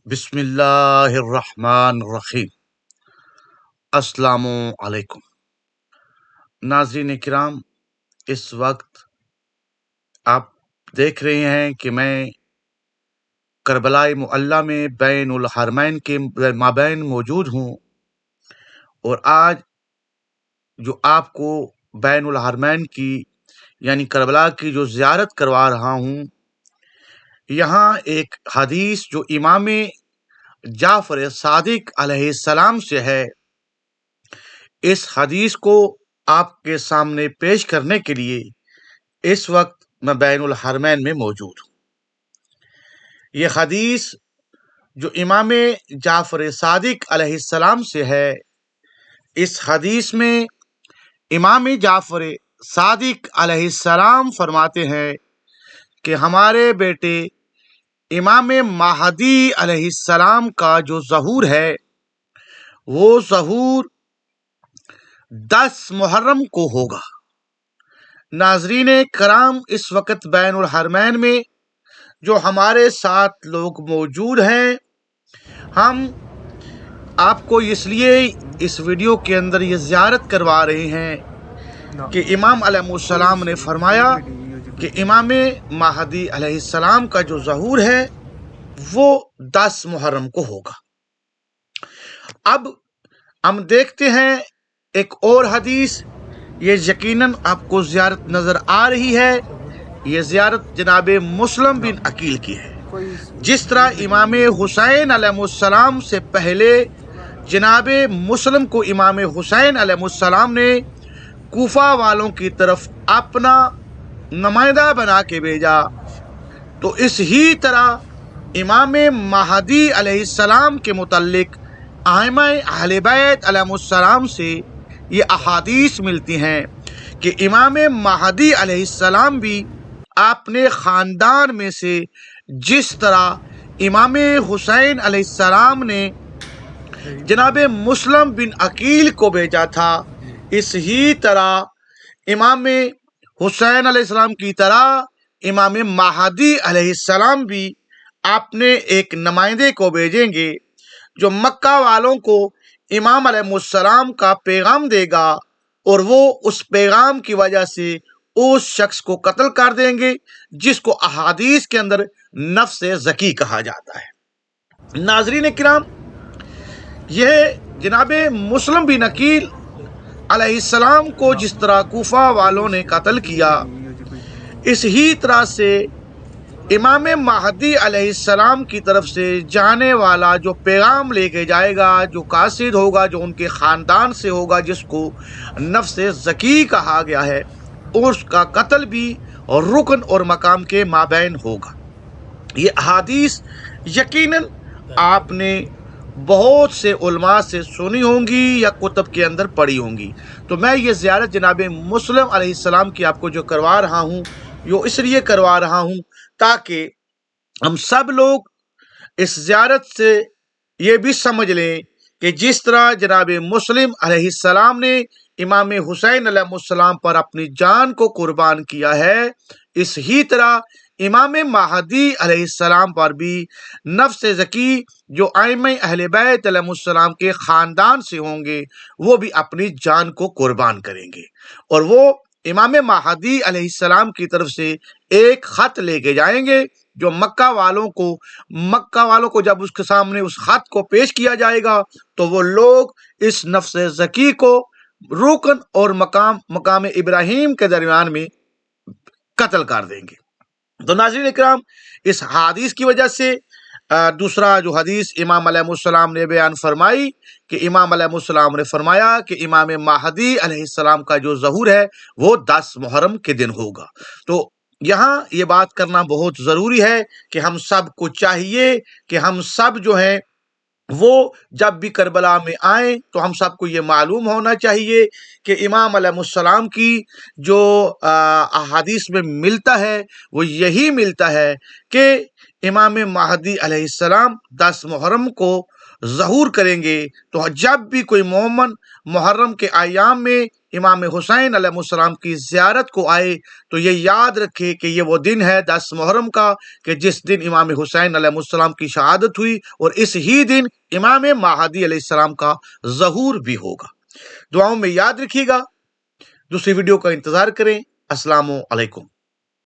بسم اللہ الرحمن الرحیم۔ السلام علیکم ناظرین کرام، اس وقت آپ دیکھ رہے ہیں کہ میں کربلائے معلیٰ میں بین الحرمین کے مابین موجود ہوں، اور آج جو آپ کو بین الحرمین کی یعنی کربلا کی جو زیارت کروا رہا ہوں، یہاں ایک حدیث جو امام جعفر صادق علیہ السلام سے ہے، اس حدیث کو آپ کے سامنے پیش کرنے کے لیے اس وقت میں بین الحرمین میں موجود ہوں۔ یہ حدیث جو امام جعفر صادق علیہ السلام سے ہے، اس حدیث میں امام جعفر صادق علیہ السلام فرماتے ہیں کہ ہمارے بیٹے امام مہدی علیہ السلام کا جو ظہور ہے، وہ ظہور 10 محرم کو ہوگا۔ ناظرین کرام، اس وقت بین الحرمین میں جو ہمارے ساتھ لوگ موجود ہیں، ہم آپ کو اس لیے اس ویڈیو کے اندر یہ زیارت کروا رہے ہیں کہ امام علیہ السلام نے فرمایا کہ امام مہدی علیہ السلام کا جو ظہور ہے وہ 10 محرم کو ہوگا۔ اب ہم دیکھتے ہیں ایک اور حدیث، یہ یقیناً آپ کو زیارت نظر آ رہی ہے۔ یہ زیارت جناب مسلم بن عقیل کی ہے۔ جس طرح امام حسین علیہ السلام سے پہلے جناب مسلم کو امام حسین علیہ السلام نے کوفہ والوں کی طرف اپنا نمائندہ بنا کے بھیجا، تو اس ہی طرح امام مہدی علیہ السلام کے متعلق ائمہ اہل بیت علیہ السلام سے یہ احادیث ملتی ہیں کہ امام مہدی علیہ السلام بھی اپنے خاندان میں سے جس طرح امام حسین علیہ السلام نے جناب مسلم بن عقیل کو بھیجا تھا، اس ہی طرح امام حسین علیہ السلام کی طرح امام مہدی علیہ السلام بھی اپنے ایک نمائندے کو بھیجیں گے جو مکہ والوں کو امام علیہ السلام کا پیغام دے گا، اور وہ اس پیغام کی وجہ سے اس شخص کو قتل کر دیں گے جس کو احادیث کے اندر نفس زکی کہا جاتا ہے۔ ناظرین کرام، یہ جناب مسلم بن عقیل علیہ السلام کو جس طرح کوفہ والوں نے قتل کیا، اس ہی طرح سے امام مہدی علیہ السلام کی طرف سے جانے والا جو پیغام لے کے جائے گا، جو قاصد ہوگا، جو ان کے خاندان سے ہوگا، جس کو نفس زکی کہا گیا ہے، اس کا قتل بھی رکن اور مقام کے مابین ہوگا۔ یہ احادیث یقیناً آپ نے بہت سے علماء سے سنی ہوں گی یا کتب کے اندر پڑھی ہوں گی، تو میں یہ زیارت جناب مسلم علیہ السلام کی آپ کو جو کروا رہا ہوں، یہ اس لیے کروا رہا ہوں تاکہ ہم سب لوگ اس زیارت سے یہ بھی سمجھ لیں کہ جس طرح جناب مسلم علیہ السلام نے امام حسین علیہ السلام پر اپنی جان کو قربان کیا ہے، اس ہی طرح امام مہدی علیہ السلام پر بھی نفس زکی جو ائمہ اہل بیت علیہ السلام کے خاندان سے ہوں گے، وہ بھی اپنی جان کو قربان کریں گے، اور وہ امام مہدی علیہ السلام کی طرف سے ایک خط لے کے جائیں گے جو مکہ والوں کو جب اس کے سامنے اس خط کو پیش کیا جائے گا تو وہ لوگ اس نفس زکی کو رکن اور مقام ابراہیم کے درمیان میں قتل کر دیں گے۔ تو ناظرین اکرام، اس حدیث کی وجہ سے دوسرا جو حدیث امام علیہ السلام نے بیان فرمائی کہ امام علیہ السلام نے فرمایا کہ امام مہدی علیہ السلام کا جو ظہور ہے وہ 10 محرم کے دن ہوگا۔ تو یہاں یہ بات کرنا بہت ضروری ہے کہ ہم سب کو چاہیے کہ ہم سب جو ہیں وہ جب بھی کربلا میں آئیں تو ہم سب کو یہ معلوم ہونا چاہیے کہ امام علیہ السلام کی جو احادیث میں ملتا ہے وہ یہی ملتا ہے کہ امام مہدی علیہ السلام 10 محرم کو ظہور کریں گے۔ تو جب بھی کوئی مومن محرم کے ایام میں امام حسین علیہ السلام کی زیارت کو آئے تو یہ یاد رکھے کہ یہ وہ دن ہے 10 محرم کا کہ جس دن امام حسین علیہ السلام کی شہادت ہوئی، اور اس ہی دن امام مہدی علیہ السلام کا ظہور بھی ہوگا۔ دعاؤں میں یاد رکھیے گا۔ دوسری ویڈیو کا انتظار کریں۔ السلام علیکم۔